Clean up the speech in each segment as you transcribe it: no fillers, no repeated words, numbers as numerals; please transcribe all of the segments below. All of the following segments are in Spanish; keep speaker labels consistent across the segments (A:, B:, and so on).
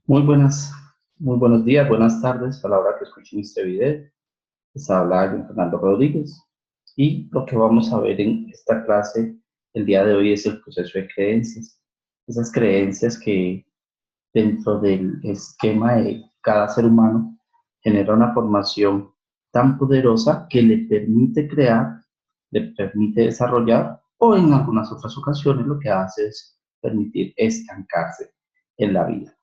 A: Muy buenos días, buenas tardes a la hora que escuchen este video. Les habla John Fernando Rodríguez y lo que vamos a ver en esta clase el día de hoy es el proceso de creencias. Esas creencias que dentro del esquema de cada ser humano genera una formación tan poderosa que le permite crear, le permite desarrollar o en algunas otras ocasiones lo que hace es permitir estancarse en la vida.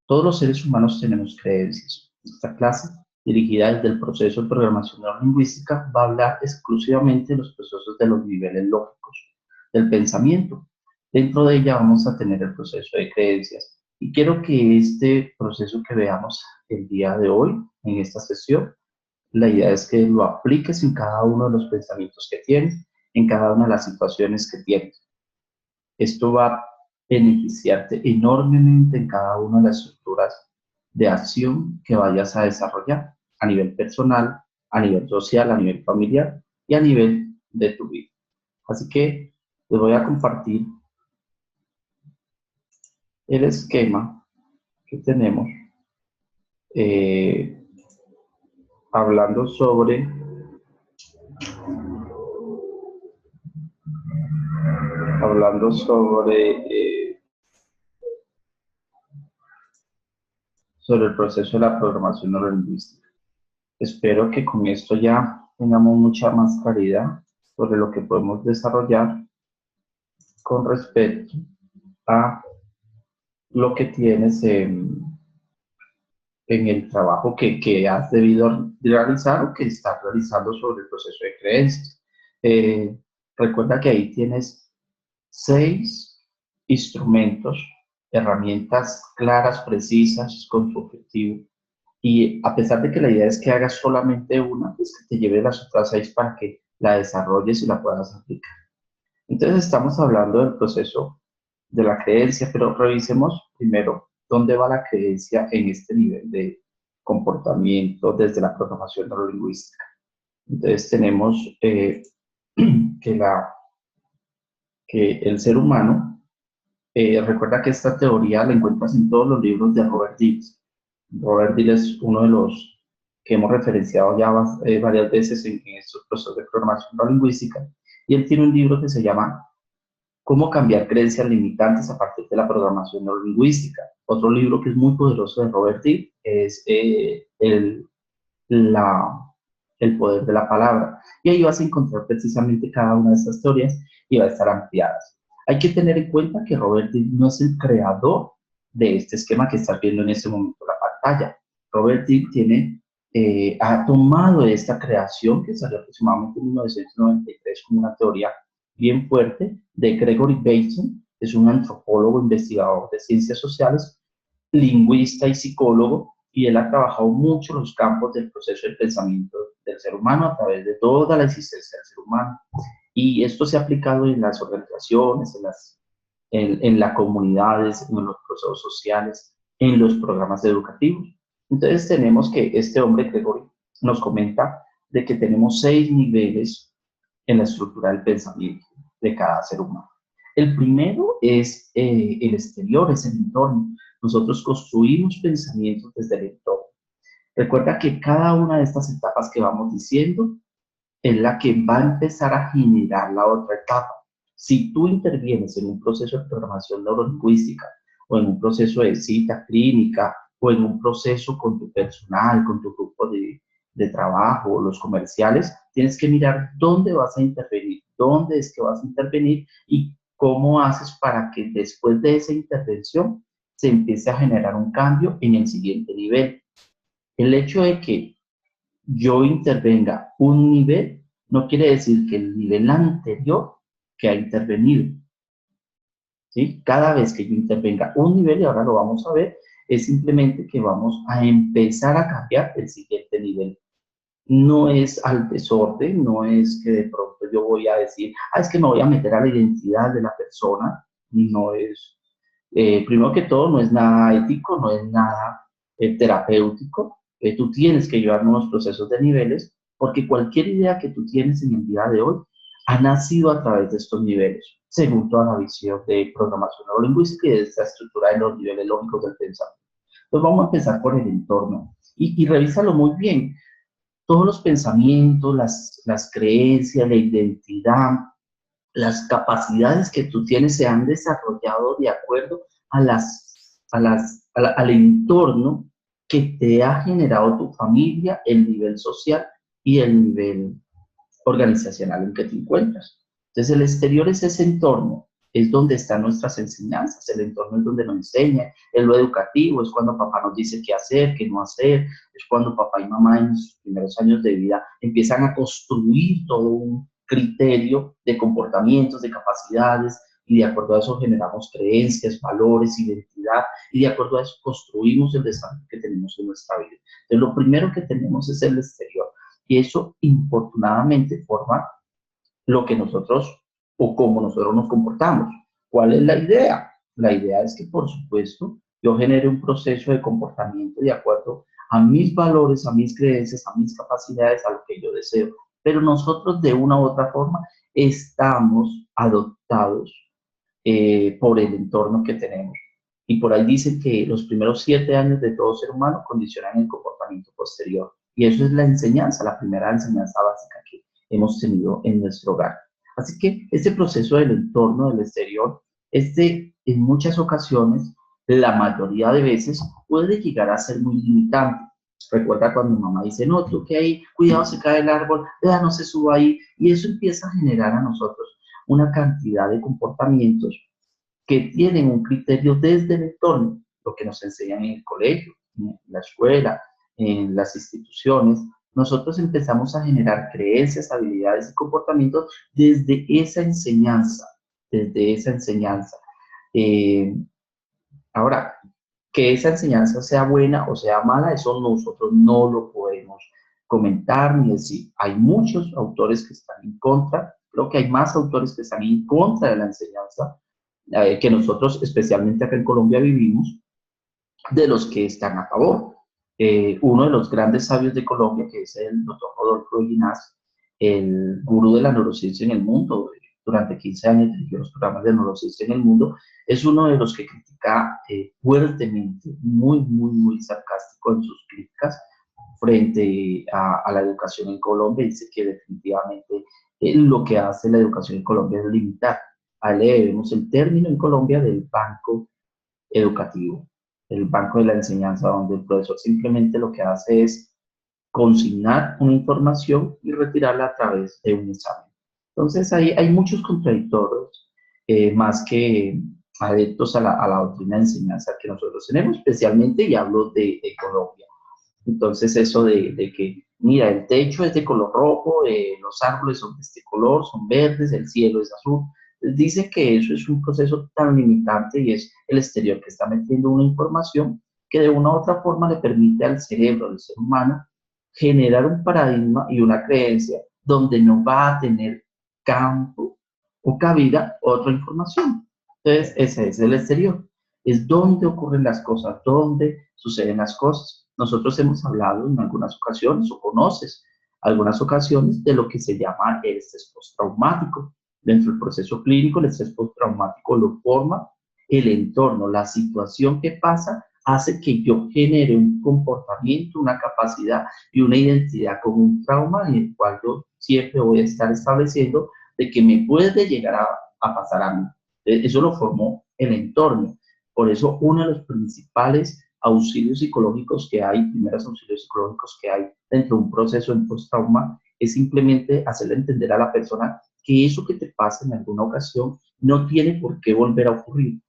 A: Todos los seres humanos tenemos creencias. Esta clase, dirigida desde el proceso de programación neurolingüística, va a hablar exclusivamente de los procesos de los niveles lógicos del pensamiento. Dentro de ella vamos a tener el proceso de creencias. Y quiero que este proceso que veamos el día de hoy, en esta sesión, la idea es que lo apliques en cada uno de los pensamientos que tienes, en cada una de las situaciones que tienes. Esto va a beneficiarte enormemente en cada una de las estructuras de acción que vayas a desarrollar a nivel personal, a nivel social, a nivel familiar y a nivel de tu vida. Así que les voy a compartir el esquema que tenemos eh, hablando sobre sobre el proceso de la programación neurolingüística. Espero que con esto ya tengamos mucha más claridad sobre lo que podemos desarrollar con respecto a lo que tienes en el trabajo que has debido realizar o que estás realizando sobre el proceso de creencias. Recuerda que ahí tienes 6 instrumentos, herramientas claras, precisas, con su objetivo. Y a pesar de que la idea es que hagas solamente una, pues que te lleve las otras 6 para que la desarrolles y la puedas aplicar. Entonces estamos hablando del proceso de la creencia, pero revisemos primero dónde va la creencia en este nivel de comportamiento desde la programación neurolingüística. Entonces tenemos que, que el ser humano, recuerda que esta teoría la encuentras en todos los libros de Robert Dills. Robert Dills es uno de los que hemos referenciado ya varias veces en estos procesos de programación neurolingüística, y él tiene un libro que se llama Cómo cambiar creencias limitantes a partir de la programación neurolingüística. Otro libro que es muy poderoso de Robert Dills es el poder de la palabra. Y ahí vas a encontrar precisamente cada una de estas teorías y va a estar ampliadas. Hay que tener en cuenta que Robert Dills no es el creador de este esquema que estás viendo en este momento en la pantalla. Robert Dills ha tomado esta creación que salió aproximadamente en 1993 como una teoría bien fuerte de Gregory Bateson, es un antropólogo investigador de ciencias sociales, lingüista y psicólogo, y él ha trabajado mucho los campos del proceso del pensamiento del ser humano a través de toda la existencia del ser humano. Y esto se ha aplicado en las organizaciones, en las comunidades, en los procesos sociales, en los programas educativos. Entonces tenemos que este hombre, Gregory, nos comenta de que tenemos 6 niveles en la estructura del pensamiento de cada ser humano. El primero es el exterior, es el entorno. Nosotros construimos pensamientos desde el entorno. Recuerda que cada una de estas etapas que vamos diciendo es la que va a empezar a generar la otra etapa. Si tú intervienes en un proceso de programación neurolingüística o en un proceso de cita clínica o en un proceso con tu personal, con tu grupo de trabajo, los comerciales, tienes que mirar dónde vas a intervenir, dónde es que vas a intervenir y cómo haces para que después de esa intervención se empiece a generar un cambio en el siguiente nivel. El hecho de que yo intervenga un nivel no quiere decir que el nivel anterior que ha intervenido, ¿sí? Cada vez que yo intervenga un nivel, y ahora lo vamos a ver, es simplemente que vamos a empezar a cambiar el siguiente nivel. No es al desorden, no es que de pronto yo voy a decir, es que me voy a meter a la identidad de la persona, no es, primero que todo, no es nada ético, no es nada terapéutico. Tú tienes que llevar nuevos procesos de niveles, porque cualquier idea que tú tienes en el día de hoy ha nacido a través de estos niveles, según toda la visión de programación neurolingüística y de esta estructura de los niveles lógicos del pensamiento. Entonces vamos a empezar por el entorno y revísalo muy bien. Todos los pensamientos, las creencias, la identidad, las capacidades que tú tienes se han desarrollado de acuerdo al entorno que te ha generado tu familia, el nivel social y el nivel organizacional en que te encuentras. Entonces, el exterior es ese entorno, es donde están nuestras enseñanzas, el entorno es donde nos enseña, es lo educativo, es cuando papá nos dice qué hacer, qué no hacer, es cuando papá y mamá en sus primeros años de vida empiezan a construir todo un criterio de comportamientos, de capacidades, y de acuerdo a eso generamos creencias, valores, identidad, y de acuerdo a eso construimos el desarrollo que tenemos en nuestra vida. Entonces, lo primero que tenemos es el exterior. Y eso, infortunadamente, forma lo que nosotros o cómo nosotros nos comportamos. ¿Cuál es la idea? La idea es que, por supuesto, yo genere un proceso de comportamiento de acuerdo a mis valores, a mis creencias, a mis capacidades, a lo que yo deseo. Pero nosotros, de una u otra forma, estamos adoptados por el entorno que tenemos. Y por ahí dicen que los primeros 7 años de todo ser humano condicionan el comportamiento posterior. Y eso es la enseñanza, la primera enseñanza básica que hemos tenido en nuestro hogar. Así que este proceso del entorno, del exterior, en muchas ocasiones, la mayoría de veces, puede llegar a ser muy limitante. Recuerda cuando mi mamá dice, no, tú que ahí, cuidado, se cae el árbol, no se suba ahí. Y eso empieza a generar a nosotros una cantidad de comportamientos que tienen un criterio desde el entorno, lo que nos enseñan en el colegio, en la escuela, en las instituciones. Nosotros empezamos a generar creencias, habilidades y comportamientos desde esa enseñanza, desde esa enseñanza. Eh, Ahora, que esa enseñanza sea buena o sea mala, eso nosotros no lo podemos comentar ni decir. Hay muchos autores que están en contra, creo que hay más autores que están en contra de la enseñanza que nosotros, especialmente acá en Colombia, vivimos, de los que están a favor. Uno de los grandes sabios de Colombia, que es el doctor Rodolfo Ginás, el gurú de la neurociencia en el mundo, durante 15 años dirigió los programas de neurociencia en el mundo, es uno de los que critica fuertemente, muy sarcástico en sus críticas frente a la educación en Colombia. Dice que definitivamente lo que hace la educación en Colombia es limitar. A él le debemos el término en Colombia del banco educativo, el banco de la enseñanza, donde el profesor simplemente lo que hace es consignar una información y retirarla a través de un examen. Entonces hay muchos contradictorios, más que adeptos a la doctrina de enseñanza que nosotros tenemos, especialmente, y hablo de Colombia. Entonces eso de que, mira, el techo es de color rojo, los árboles son de este color, son verdes, el cielo es azul. Dice que eso es un proceso tan limitante y es el exterior que está metiendo una información que de una u otra forma le permite al cerebro del ser humano generar un paradigma y una creencia donde no va a tener campo o cabida otra información. Entonces, ese es el exterior. Es donde ocurren las cosas, donde suceden las cosas. Nosotros hemos hablado en algunas ocasiones, o conoces algunas ocasiones, de lo que se llama el estrés postraumático. Dentro del proceso clínico, el estrés postraumático lo forma el entorno, la situación que pasa hace que yo genere un comportamiento, una capacidad y una identidad con un trauma en el cual yo siempre voy a estar estableciendo de que me puede llegar a pasar a mí. Eso lo formó el entorno. Por eso uno de los principales auxilios psicológicos que hay, primeros auxilios psicológicos que hay dentro de un proceso en post-trauma, es simplemente hacerle entender a la persona que eso que te pasa en alguna ocasión no tiene por qué volver a ocurrir.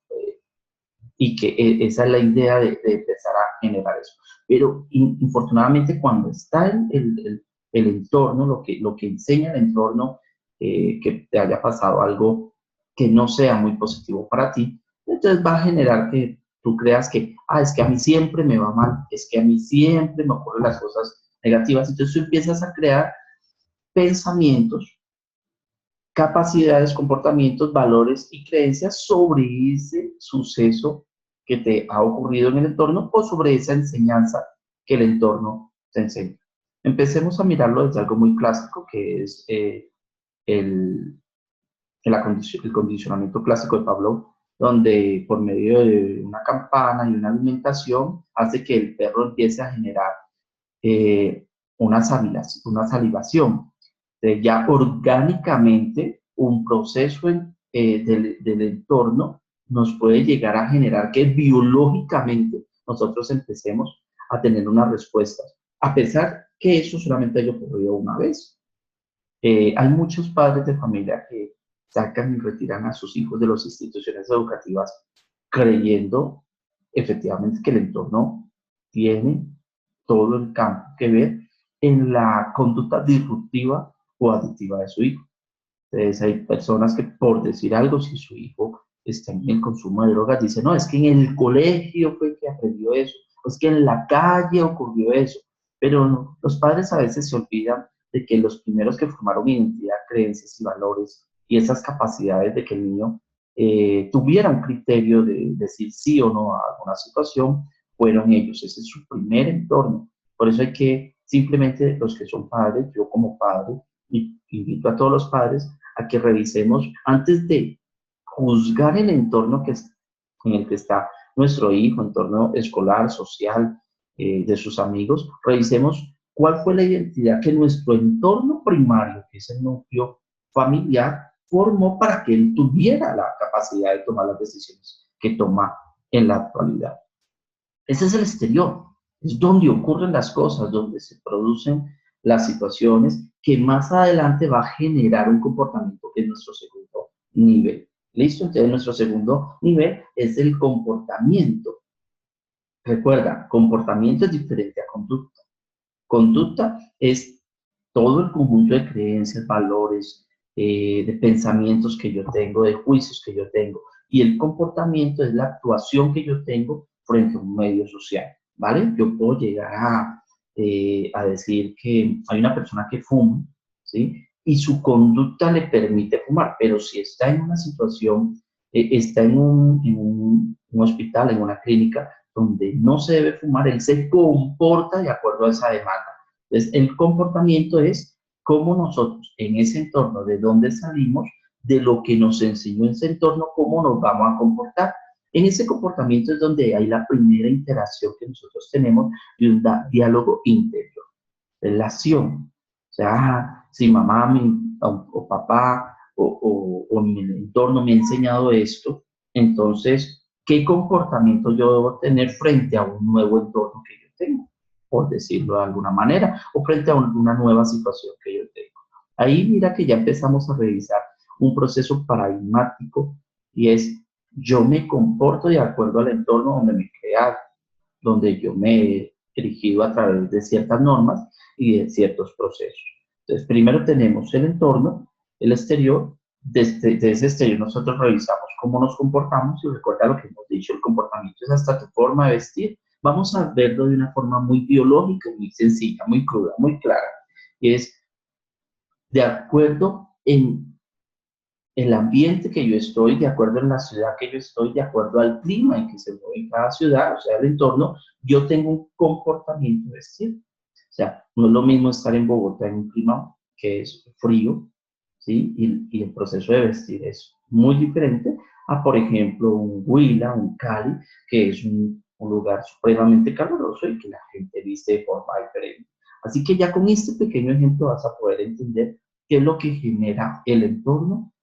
A: Y que esa es la idea de empezar a generar eso. Pero infortunadamente cuando está el entorno, lo que enseña el entorno, que te haya pasado algo que no sea muy positivo para ti, entonces va a generar que tú creas que, es que a mí siempre me va mal, es que a mí siempre me ocurren las cosas negativas. Entonces tú empiezas a crear pensamientos, capacidades, comportamientos, valores y creencias sobre ese suceso que te ha ocurrido en el entorno o sobre esa enseñanza que el entorno te enseña. Empecemos a mirarlo desde algo muy clásico, que es el condicionamiento clásico de Pavlov. donde por medio de una campana y una alimentación hace que el perro empiece a generar eh, una salivación. Ya orgánicamente un proceso del entorno nos puede llegar a generar que biológicamente nosotros empecemos a tener unas respuestas, a pesar que eso solamente haya ocurrido una vez. Hay muchos padres de familia que sacan y retiran a sus hijos de las instituciones educativas creyendo efectivamente que el entorno tiene todo el campo que ver en la conducta disruptiva o adictiva de su hijo. Entonces hay personas que por decir algo, si su hijo está en el consumo de drogas, dicen, no, es que en el colegio fue que aprendió eso, o es que en la calle ocurrió eso. Pero no, los padres a veces se olvidan de que los primeros que formaron identidad, creencias y valores y esas capacidades de que el niño tuviera un criterio de decir sí o no a alguna situación, fueron ellos. Ese es su primer entorno. Por eso hay que simplemente los que son padres, yo como padre, y invito a todos los padres a que revisemos antes de juzgar el entorno en el que está nuestro hijo, entorno escolar, social, de sus amigos, revisemos cuál fue la identidad que nuestro entorno primario, que es el núcleo familiar, formó para que él tuviera la capacidad de tomar las decisiones que toma en la actualidad. Ese es el exterior, es donde ocurren las cosas, donde se producen las situaciones que más adelante va a generar un comportamiento que es nuestro segundo nivel. ¿Listo? Entonces nuestro segundo nivel es el comportamiento. Recuerda, comportamiento es diferente a conducta. Conducta es todo el conjunto de creencias, valores, de pensamientos que yo tengo, de juicios que yo tengo. Y el comportamiento es la actuación que yo tengo frente a un medio social, ¿vale? Yo puedo llegar a decir que hay una persona que fuma, ¿sí? Y su conducta le permite fumar, pero si está en una situación, está un hospital, en una clínica, donde no se debe fumar, él se comporta de acuerdo a esa demanda. Entonces, el comportamiento es cómo nosotros, en ese entorno de donde salimos, de lo que nos enseñó ese entorno, cómo nos vamos a comportar. En ese comportamiento es donde hay la primera interacción que nosotros tenemos de un diálogo interior, relación. O sea, si mamá o papá o mi entorno me ha enseñado esto, entonces, ¿qué comportamiento yo debo tener frente a un nuevo entorno que yo tengo? Por decirlo de alguna manera, o frente a una nueva situación que yo tengo. Ahí mira que ya empezamos a revisar un proceso paradigmático y es, yo me comporto de acuerdo al entorno donde me he creado, donde yo me he dirigido a través de ciertas normas y de ciertos procesos. Entonces, primero tenemos el entorno, el exterior. Desde ese exterior nosotros revisamos cómo nos comportamos y recuerda lo que hemos dicho, el comportamiento es hasta tu forma de vestir. Vamos a verlo de una forma muy biológica, muy sencilla, muy cruda, muy clara. Y es de acuerdo en el ambiente que yo estoy, de acuerdo en la ciudad que yo estoy, de acuerdo al clima en que se mueve en cada ciudad, o sea, el entorno, yo tengo un comportamiento de estilo. O sea, no es lo mismo estar en Bogotá en un clima que es frío, ¿sí? Y el proceso de vestir es muy diferente a, por ejemplo, un Huila, un Cali, que es un lugar supremamente caluroso y que la gente viste de forma diferente. Así que ya con este pequeño ejemplo vas a poder entender qué es lo que genera el entorno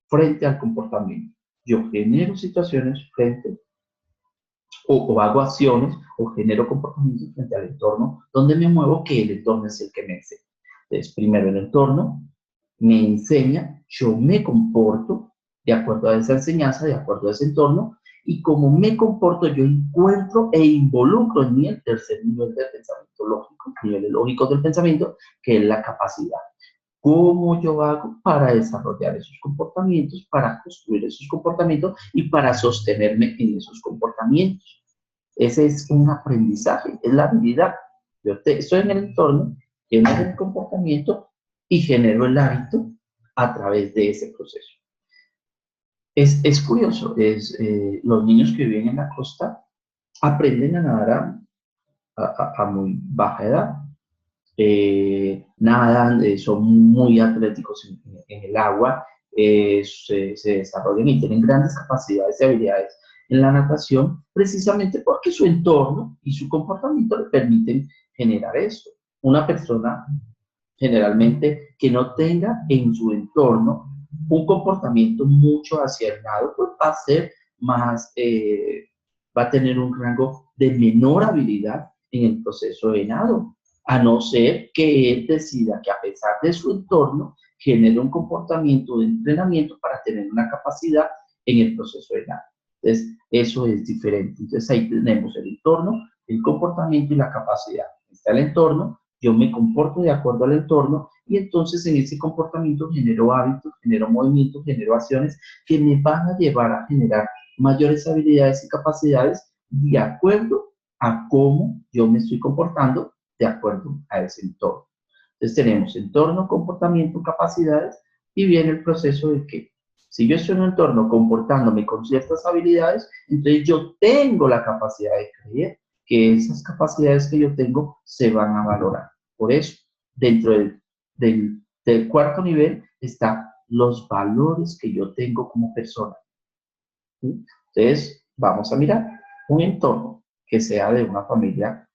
A: frente al comportamiento. Yo genero situaciones frente o hago acciones o genero comportamientos frente al entorno donde me muevo, que el entorno es el que me enseña. Entonces, primero el entorno me enseña, yo me comporto de acuerdo a esa enseñanza, de acuerdo a ese entorno, y como me comporto, yo encuentro e involucro en mí el tercer nivel del pensamiento lógico, niveles lógicos del pensamiento, que es la capacidad. ¿Cómo yo hago para desarrollar esos comportamientos, para construir esos comportamientos y para sostenerme en esos comportamientos? Ese es un aprendizaje, es la habilidad. Estoy en el entorno, genero el comportamiento y genero el hábito a través de ese proceso. Es curioso, los niños que viven en la costa aprenden a nadar a muy baja edad. Nadan, son muy atléticos en el agua, se desarrollan y tienen grandes capacidades y habilidades en la natación, precisamente porque su entorno y su comportamiento le permiten generar eso. Una persona generalmente que no tenga en su entorno un comportamiento mucho hacia el lado, pues va a ser más, va a tener un rango de menor habilidad en el proceso de nado, a no ser que él decida que a pesar de su entorno genere un comportamiento de entrenamiento para tener una capacidad en el proceso de nado. Entonces, eso es diferente. Entonces, ahí tenemos el entorno, el comportamiento y la capacidad. Está el entorno, yo me comporto de acuerdo al entorno y entonces en ese comportamiento genero hábitos, genero movimientos, genero acciones que me van a llevar a generar mayores habilidades y capacidades de acuerdo a cómo yo me estoy comportando de acuerdo a ese entorno. Entonces tenemos entorno, comportamiento, capacidades y viene el proceso de que si yo estoy en un entorno comportándome con ciertas habilidades, entonces yo tengo la capacidad de creer que esas capacidades que yo tengo se van a valorar. Por eso, dentro del cuarto nivel están los valores que yo tengo como persona. ¿Sí? Entonces, vamos a mirar un entorno que sea de una familia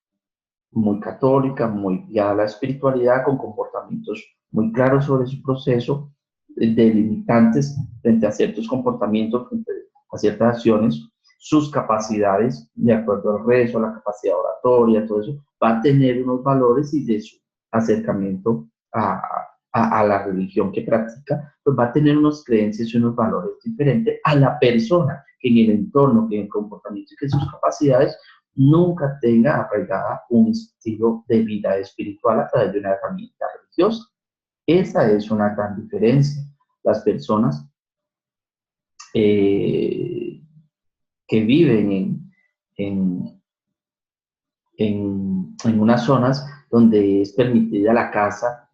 A: muy católica, muy guiada a la espiritualidad, con comportamientos muy claros sobre su proceso, delimitantes frente a ciertos comportamientos, frente a ciertas acciones, sus capacidades, de acuerdo al rezo, a la capacidad oratoria, todo eso, va a tener unos valores y de su acercamiento a la religión que practica, pues va a tener unas creencias y unos valores diferentes a la persona que en el entorno, que en el comportamiento y que en sus capacidades nunca tenga arraigada un estilo de vida espiritual a través de una herramienta religiosa. Esa es una gran diferencia. Las personas que viven en, en unas zonas donde es permitida la caza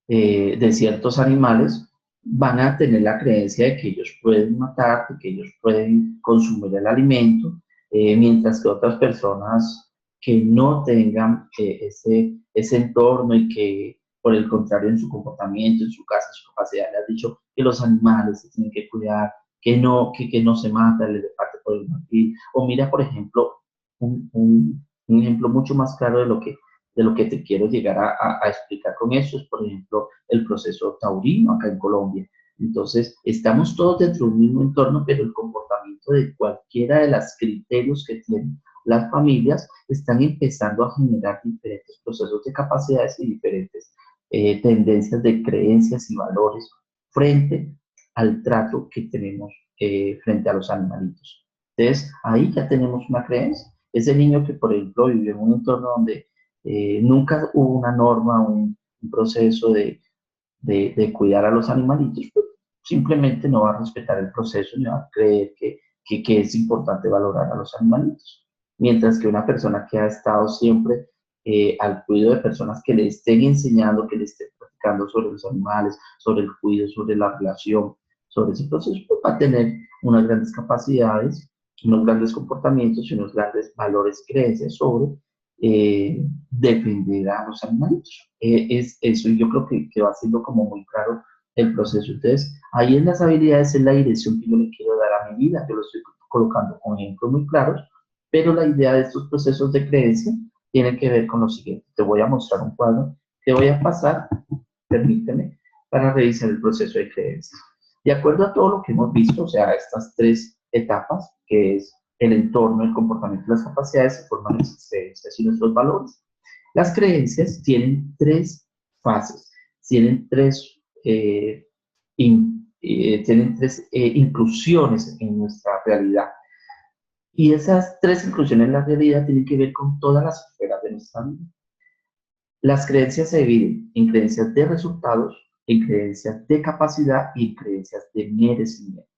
A: de ciertos animales, van a tener la creencia de que ellos pueden matar, de que ellos pueden consumir el alimento, mientras que otras personas que no tengan ese entorno y que, por el contrario, en su comportamiento, en su casa, en su capacidad, le han dicho que los animales se tienen que cuidar, que no se mata el elefante por el marfil. O mira, por ejemplo, un ejemplo mucho más claro de lo que te quiero llegar a explicar con eso es, por ejemplo, el proceso taurino acá en Colombia. Entonces, estamos todos dentro de un mismo entorno, pero el comportamiento de cualquiera de los criterios que tienen las familias están empezando a generar diferentes procesos de capacidades y diferentes tendencias de creencias y valores frente al trato que tenemos frente a los animalitos. Entonces, ahí ya tenemos una creencia. Ese niño que, por ejemplo, vive en un entorno donde nunca hubo una norma, un proceso de cuidar a los animalitos, pues simplemente no va a respetar el proceso ni va a creer que es importante valorar a los animalitos. Mientras que una persona que ha estado siempre al cuidado de personas que le estén enseñando, que le estén platicando sobre los animales, sobre el cuidado, sobre la relación, sobre ese proceso, pues va a tener unas grandes capacidades, unos grandes comportamientos y unos grandes valores y creencias sobre defender a los animalitos. Es eso, y yo creo que va siendo como muy claro el proceso. Entonces, ahí en las habilidades es la dirección que yo le quiero dar a mi vida. Yo lo estoy colocando con ejemplos muy claros, pero la idea de estos procesos de creencia tiene que ver con lo siguiente. Te voy a mostrar un cuadro que voy a pasar, permíteme, para revisar el proceso de creencia. De acuerdo a todo lo que hemos visto, o sea, estas tres etapas, que es el entorno, el comportamiento y las capacidades, se forman nuestras creencias y nuestros valores. Las creencias tienen tres fases, tienen tienen tres inclusiones en nuestra realidad. Y esas tres inclusiones en la realidad tienen que ver con todas las esferas de nuestra vida. Las creencias se dividen en creencias de resultados, en creencias de capacidad y en creencias de merecimiento.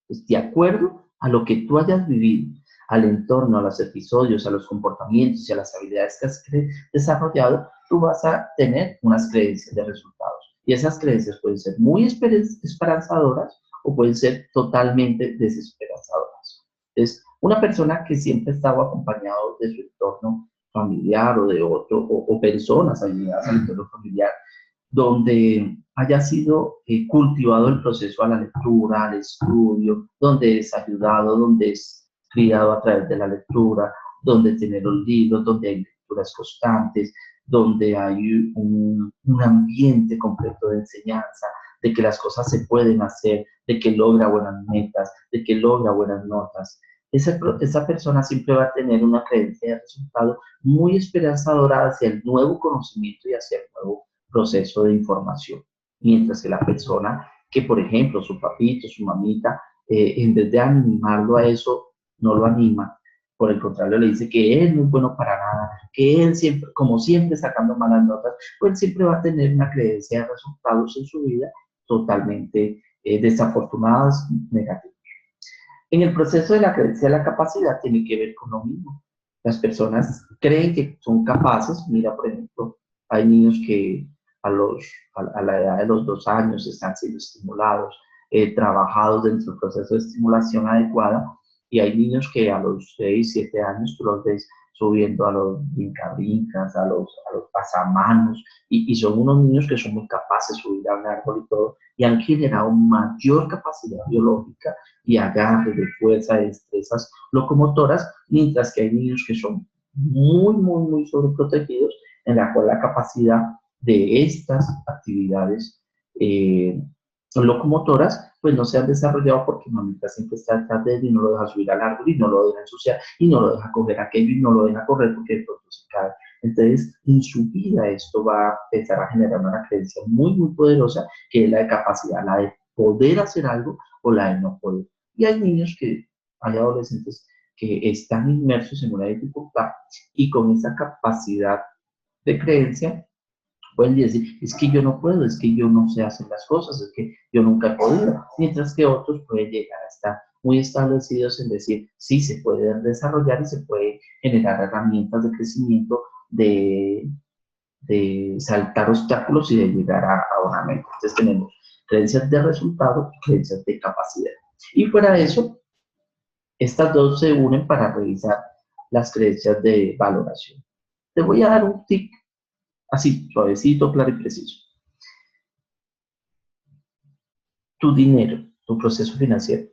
A: Pues, de acuerdo a lo que tú hayas vivido, al entorno, a los episodios, a los comportamientos y a las habilidades que has desarrollado, tú vas a tener unas creencias de resultados. Y esas creencias pueden ser muy esperanzadoras o pueden ser totalmente desesperanzadoras. Entonces, una persona que siempre ha estado acompañado de su entorno familiar o de otro, o personas allegadas al entorno familiar, donde haya sido cultivado el proceso a la lectura, al estudio, donde es ayudado, donde es criado a través de la lectura, donde tiene los libros, donde hay lecturas constantes, donde hay un ambiente completo de enseñanza, de que las cosas se pueden hacer, de que logra buenas metas, de que logra buenas notas. Esa persona siempre va a tener una creencia de resultado muy esperanzadora hacia el nuevo conocimiento y hacia el nuevo proceso de información. Mientras que la persona que, por ejemplo, su papito, su mamita, en vez de animarlo a eso, no lo anima, por el contrario, le dice que él no es bueno para nada, que él siempre, como siempre, sacando malas notas, pues siempre va a tener una creencia de resultados en su vida totalmente desafortunadas, negativas. En el proceso de la creencia de la capacidad tiene que ver con lo mismo. Las personas creen que son capaces. Mira, por ejemplo, hay niños que a la edad de los 2 años están siendo estimulados, trabajados dentro del proceso de estimulación adecuada, y hay niños que a los 6, 7 años tú los ves subiendo a los brincabrincas, a los pasamanos, y son unos niños que son muy capaces de subir a un árbol y todo, y han generado mayor capacidad biológica y agarre, de fuerza, de destrezas locomotoras, mientras que hay niños que son muy sobreprotegidos, en la cual la capacidad de estas actividades locomotoras pues no se han desarrollado porque mamita siempre está detrás de él y no lo deja subir al árbol y no lo deja ensuciar y no lo deja coger aquello y no lo deja correr porque de pronto se cae. Entonces, en su vida esto va a empezar a generar una creencia muy poderosa, que es la de capacidad, la de poder hacer algo o la de no poder. Y hay niños hay adolescentes que están inmersos en una dificultad y con esa capacidad de creencia pueden decir, es que yo no puedo, es que yo no sé hacer las cosas, es que yo nunca he podido, mientras que otros pueden llegar a estar muy establecidos en decir, sí, se pueden desarrollar y se puede generar herramientas de crecimiento, de saltar obstáculos y de llegar a una meta. Entonces tenemos creencias de resultado y creencias de capacidad. Y fuera de eso, estas dos se unen para revisar las creencias de valoración. Te voy a dar un tip así, suavecito, claro y preciso. Tu dinero, tu proceso financiero.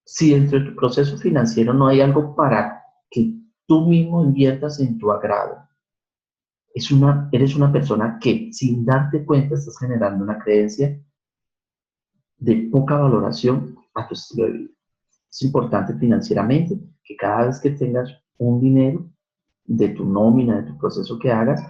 A: Si dentro de tu proceso financiero no hay algo para que tú mismo inviertas en tu agrado, eres una persona que sin darte cuenta estás generando una creencia de poca valoración a tu estilo de vida. Es importante financieramente que cada vez que tengas un dinero de tu nómina, de tu proceso que hagas,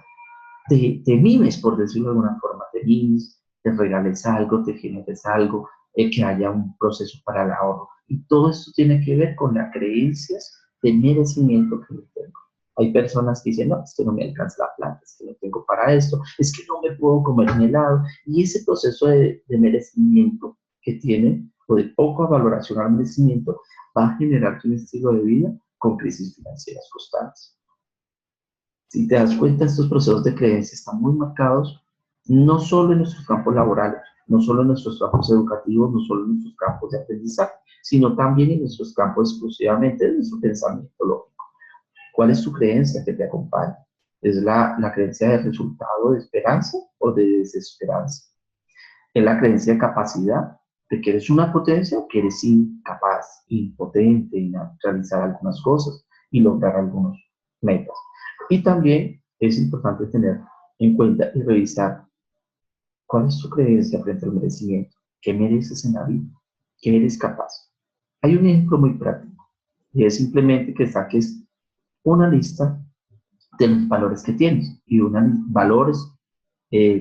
A: te mimes, por decirlo de alguna forma, te mimes, te regales algo, te generes algo, que haya un proceso para el ahorro. Y todo esto tiene que ver con las creencias de merecimiento que yo tengo. Hay personas que dicen, no, es que no me alcanza la plata, es que no tengo para esto, es que no me puedo comer un helado. Y ese proceso de merecimiento que tiene, o de poca valoración al merecimiento, va a generar un estilo de vida con crisis financieras constantes. Si te das cuenta, estos procesos de creencia están muy marcados no solo en nuestros campos laborales, no solo en nuestros campos educativos, no solo en nuestros campos de aprendizaje, sino también en nuestros campos exclusivamente de nuestro pensamiento lógico. ¿Cuál es tu creencia que te acompaña? ¿Es la creencia de resultado de esperanza o de desesperanza? ¿Es la creencia de capacidad, de que eres una potencia o que eres incapaz, impotente en realizar algunas cosas y lograr algunos metas? Y también es importante tener en cuenta y revisar cuál es tu creencia frente al merecimiento, qué mereces en la vida, qué eres capaz. Hay un ejemplo muy práctico y es simplemente que saques una lista de los valores que tienes y valores,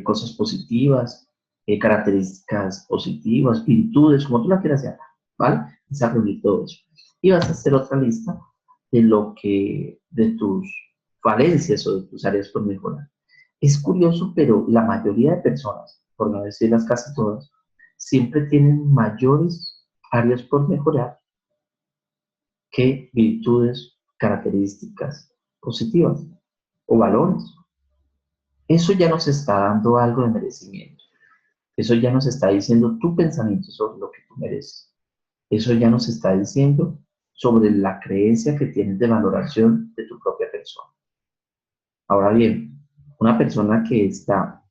A: cosas positivas, características positivas, virtudes, como tú la quieras llamar, ¿vale? Vas a reunir todo eso. Y vas a hacer otra lista de tus falencias o de tus áreas por mejorar. Es curioso, pero la mayoría de personas, por no decirlas casi todas, siempre tienen mayores áreas por mejorar que virtudes, características positivas o valores. Eso ya nos está dando algo de merecimiento. Eso ya nos está diciendo tu pensamiento sobre lo que tú mereces. Eso ya nos está diciendo sobre la creencia que tienes de valoración de tu propia persona. Ahora bien, una persona que está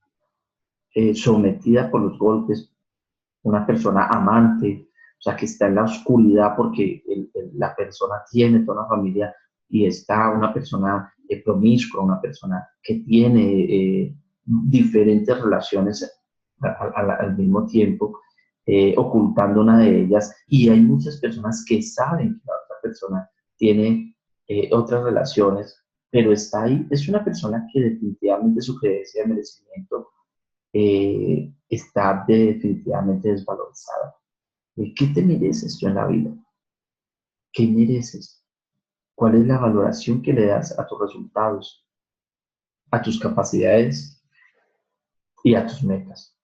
A: sometida por los golpes, una persona amante, o sea, que está en la oscuridad porque la persona tiene toda una familia y está una persona promiscua, una persona que tiene diferentes relaciones al mismo tiempo, ocultando una de ellas, y hay muchas personas que saben que la otra persona tiene otras relaciones, pero está ahí. Es una persona que definitivamente su creencia de merecimiento está definitivamente desvalorizada. ¿Qué te mereces tú en la vida? ¿Qué mereces? ¿Cuál es la valoración que le das a tus resultados, a tus capacidades y a tus metas?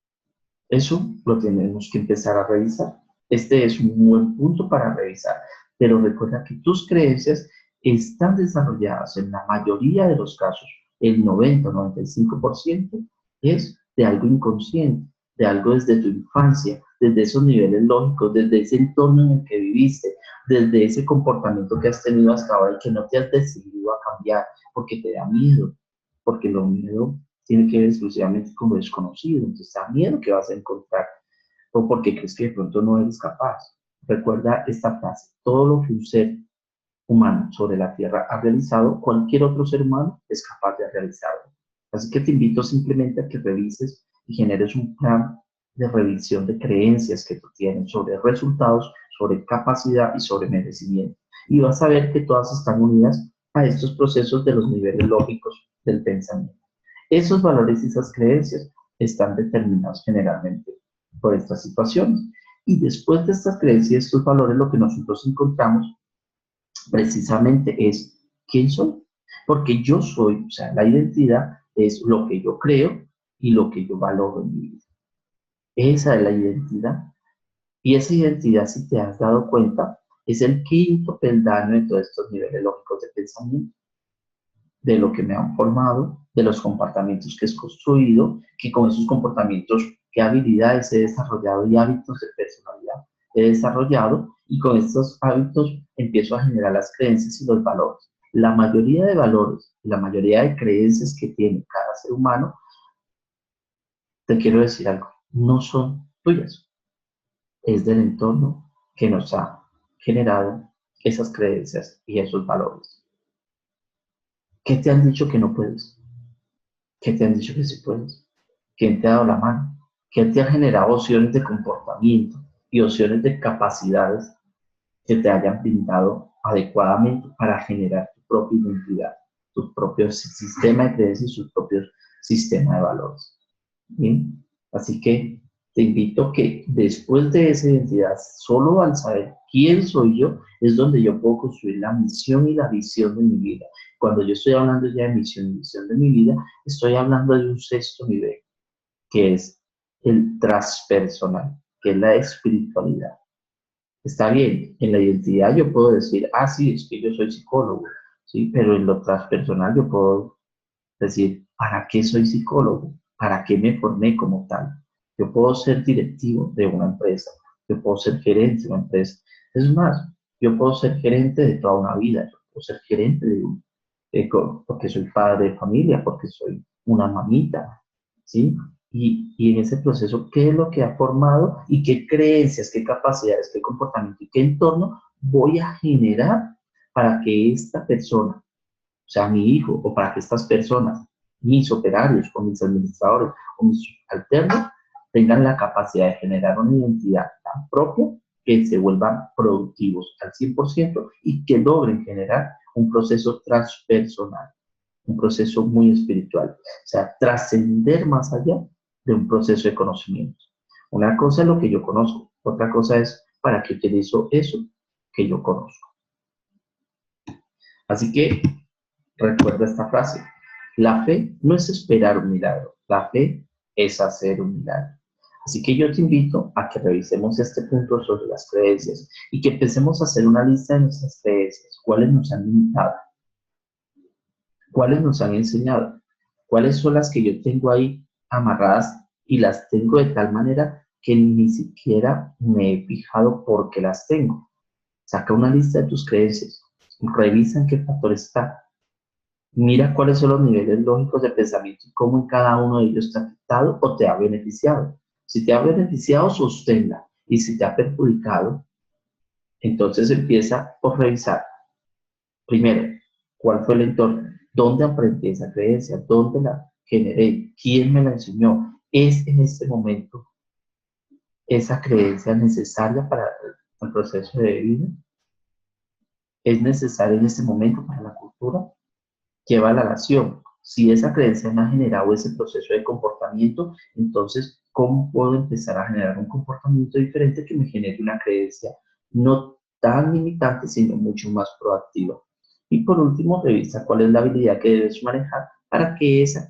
A: Eso lo tenemos que empezar a revisar. Este es un buen punto para revisar, pero recuerda que tus creencias están desarrolladas en la mayoría de los casos, el 90-95% es de algo inconsciente, de algo desde tu infancia, desde esos niveles lógicos, desde ese entorno en el que viviste, desde ese comportamiento que has tenido hasta ahora y que no te has decidido a cambiar porque te da miedo, porque lo miedo tiene que ver exclusivamente con lo desconocido, entonces da miedo que vas a encontrar, o porque crees que de pronto no eres capaz. Recuerda esta frase: todo lo que un ser humano sobre la Tierra ha realizado, cualquier otro ser humano es capaz de realizarlo. Así que te invito simplemente a que revises y generes un plan de revisión de creencias que tú tienes sobre resultados, sobre capacidad y sobre merecimiento. Y vas a ver que todas están unidas a estos procesos de los niveles lógicos del pensamiento. Esos valores y esas creencias están determinados generalmente por estas situaciones. Y después de estas creencias y estos valores, lo que nosotros encontramos precisamente es quién soy. Porque yo soy, o sea, la identidad es lo que yo creo y lo que yo valoro en mi vida. Esa es la identidad. Y esa identidad, si te has dado cuenta, es el quinto peldaño de todos estos niveles lógicos de pensamiento, de lo que me han formado, de los comportamientos que he construido, que con esos comportamientos, qué habilidades he desarrollado y hábitos de personalidad he desarrollado, y con estos hábitos empiezo a generar las creencias y los valores. La mayoría de valores, la mayoría de creencias que tiene cada ser humano, te quiero decir algo, no son tuyas, es del entorno que nos ha generado esas creencias y esos valores. ¿Qué te han dicho que no puedes? ¿Qué te han dicho que sí puedes? ¿Quién te ha dado la mano? ¿Quién te ha generado opciones de comportamiento y opciones de capacidades que te hayan brindado adecuadamente para generar tu propia identidad, tu propio sistema de creencias y su propio sistema de valores? ¿Bien? Así que te invito a que después de esa identidad, solo al saber quién soy yo, es donde yo puedo construir la misión y la visión de mi vida. Cuando yo estoy hablando ya de misión y visión de mi vida, estoy hablando de un sexto nivel, que es el transpersonal, que es la espiritualidad. Está bien, en la identidad yo puedo decir, ah, sí, es que yo soy psicólogo, ¿sí? Pero en lo transpersonal yo puedo decir, ¿para qué soy psicólogo? ¿Para qué me formé como tal? Yo puedo ser directivo de una empresa, yo puedo ser gerente de una empresa. Es más, yo puedo ser gerente de toda una vida, yo puedo ser gerente porque soy padre de familia, porque soy una mamita, ¿sí? Y en ese proceso, ¿qué es lo que ha formado y qué creencias, qué capacidades, qué comportamiento y qué entorno voy a generar para que esta persona, o sea, mi hijo, o para que estas personas, mis operarios, o mis administradores, o mis alternos, tengan la capacidad de generar una identidad tan propia que se vuelvan productivos al 100% y que logren generar un proceso transpersonal, un proceso muy espiritual, o sea, trascender más allá de un proceso de conocimiento. Una cosa es lo que yo conozco, otra cosa es para qué utilizo eso que yo conozco. Así que recuerda esta frase: la fe no es esperar un milagro, la fe es hacer un milagro. Así que yo te invito a que revisemos este punto sobre las creencias y que empecemos a hacer una lista de nuestras creencias, cuáles nos han limitado, cuáles nos han enseñado, cuáles son las que yo tengo ahí amarradas y las tengo de tal manera que ni siquiera me he fijado por qué las tengo. Saca una lista de tus creencias, revisa en qué factor está, Mira cuáles son los niveles lógicos de pensamiento y cómo en cada uno de ellos te ha afectado o te ha beneficiado. Si te ha beneficiado, sosténla. Y si te ha perjudicado, entonces empieza por revisar. Primero, ¿cuál fue el entorno? ¿Dónde aprendí esa creencia? ¿Dónde la generé? ¿Quién me la enseñó? ¿Es en este momento esa creencia necesaria para el proceso de vida? ¿Es necesaria en este momento para la cultura? Lleva a la acción. Si esa creencia me ha generado ese proceso de comportamiento, entonces, ¿cómo puedo empezar a generar un comportamiento diferente que me genere una creencia no tan limitante, sino mucho más proactiva? Y por último, revisa cuál es la habilidad que debes manejar para que esa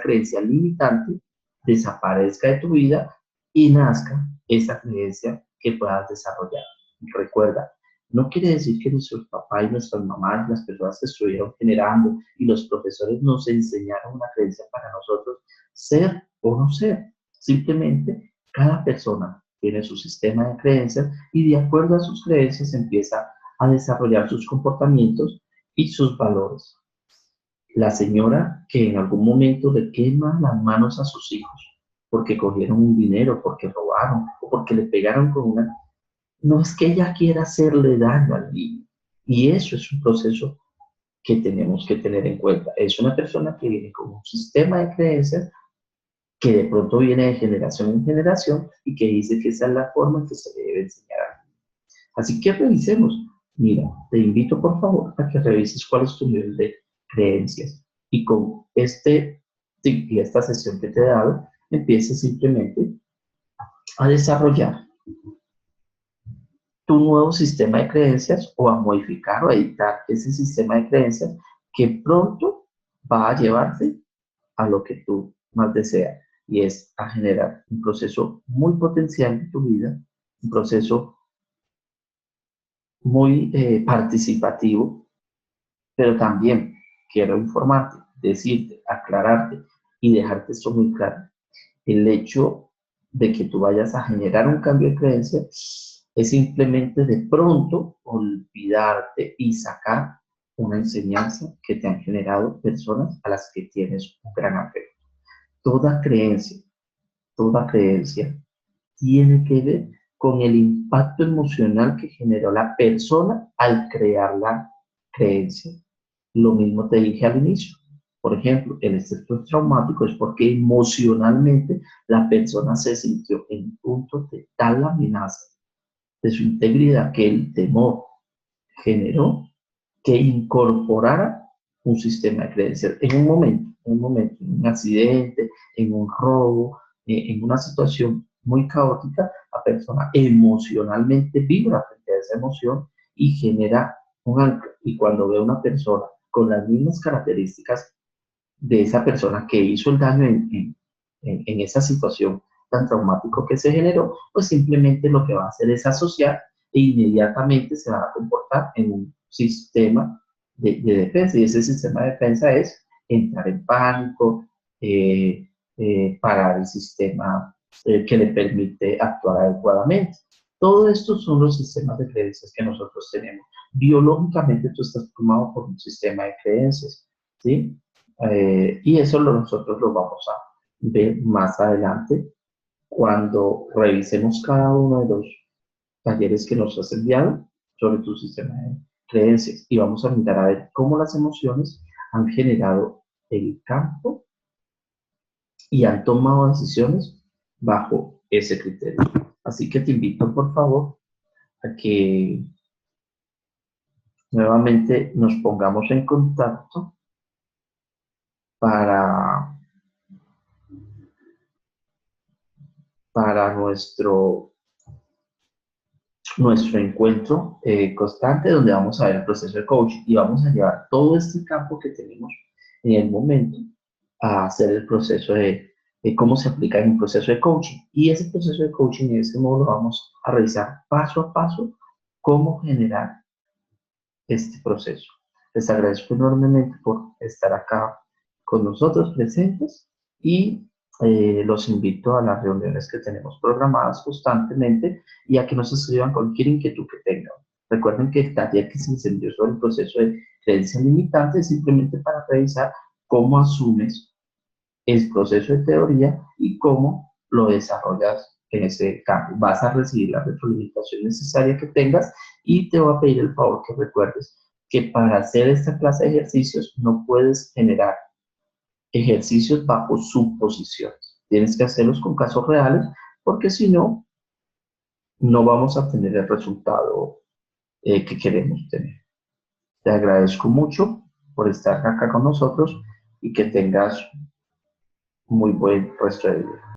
A: creencia limitante desaparezca de tu vida y nazca esa creencia que puedas desarrollar. Recuerda, no quiere decir que nuestros papás y nuestras mamás, las personas que estuvieron generando y los profesores nos enseñaron una creencia para nosotros ser o no ser. Simplemente cada persona tiene su sistema de creencias y de acuerdo a sus creencias empieza a desarrollar sus comportamientos y sus valores. La señora que en algún momento le quema las manos a sus hijos porque cogieron un dinero, porque robaron o porque le pegaron con una, no es que ella quiera hacerle daño al niño. Y eso es un proceso que tenemos que tener en cuenta. Es una persona que viene con un sistema de creencias que de pronto viene de generación en generación y que dice que esa es la forma en que se le debe enseñar a niño. Así que revisemos. Mira, te invito por favor a que revises cuál es tu nivel de creencias y con este tip y esta sesión que te he dado, empieces simplemente a desarrollar tu nuevo sistema de creencias o a modificar o a editar ese sistema de creencias que pronto va a llevarte a lo que tú más deseas y es a generar un proceso muy potencial en tu vida, un proceso muy participativo, pero también quiero informarte, decirte, aclararte y dejarte esto muy claro. El hecho de que tú vayas a generar un cambio de creencia es simplemente de pronto olvidarte y sacar una enseñanza que te han generado personas a las que tienes un gran afecto. Toda creencia, toda creencia tiene que ver con el impacto emocional que generó la persona al crear la creencia. Lo mismo te dije al inicio. Por ejemplo, el estrés traumático es porque emocionalmente la persona se sintió en punto de tal amenaza de su integridad que el temor generó que incorporara un sistema de creencias en un accidente, en un robo, en una situación muy caótica, la persona emocionalmente vibra frente a esa emoción y genera un ancla. Y cuando ve a una persona con las mismas características de esa persona que hizo el daño en esa situación tan traumático que se generó, pues simplemente lo que va a hacer es asociar e inmediatamente se va a comportar en un sistema de defensa. Y ese sistema de defensa es entrar en pánico, parar el sistema que le permite actuar adecuadamente. Todo esto son los sistemas de creencias que nosotros tenemos. Biológicamente tú estás formado por un sistema de creencias, ¿sí? Y eso nosotros lo vamos a ver más adelante cuando revisemos cada uno de los talleres que nos has enviado sobre tu sistema de creencias y vamos a mirar a ver cómo las emociones han generado el campo y han tomado decisiones bajo ese criterio. Así que te invito por favor a que nuevamente nos pongamos en contacto para, para nuestro encuentro constante donde vamos a ver el proceso de coaching y vamos a llevar todo este campo que tenemos en el momento a hacer el proceso de cómo se aplica en un proceso de coaching. Y ese proceso de coaching, en ese módulo, vamos a revisar paso a paso cómo generar este proceso. Les agradezco enormemente por estar acá con nosotros presentes y los invito a las reuniones que tenemos programadas constantemente y a que nos escriban cualquier inquietud que tengan. Recuerden que el taller que se encendió sobre el proceso de creencia limitante es simplemente para revisar cómo asumes el proceso de teoría y cómo lo desarrollas en ese campo. Vas a recibir la retroalimentación necesaria que tengas y te voy a pedir el favor que recuerdes que para hacer esta clase de ejercicios no puedes generar ejercicios bajo suposiciones. Tienes que hacerlos con casos reales porque si no, no vamos a tener el resultado que queremos tener. Te agradezco mucho por estar acá con nosotros y que tengas muy buen resto de día.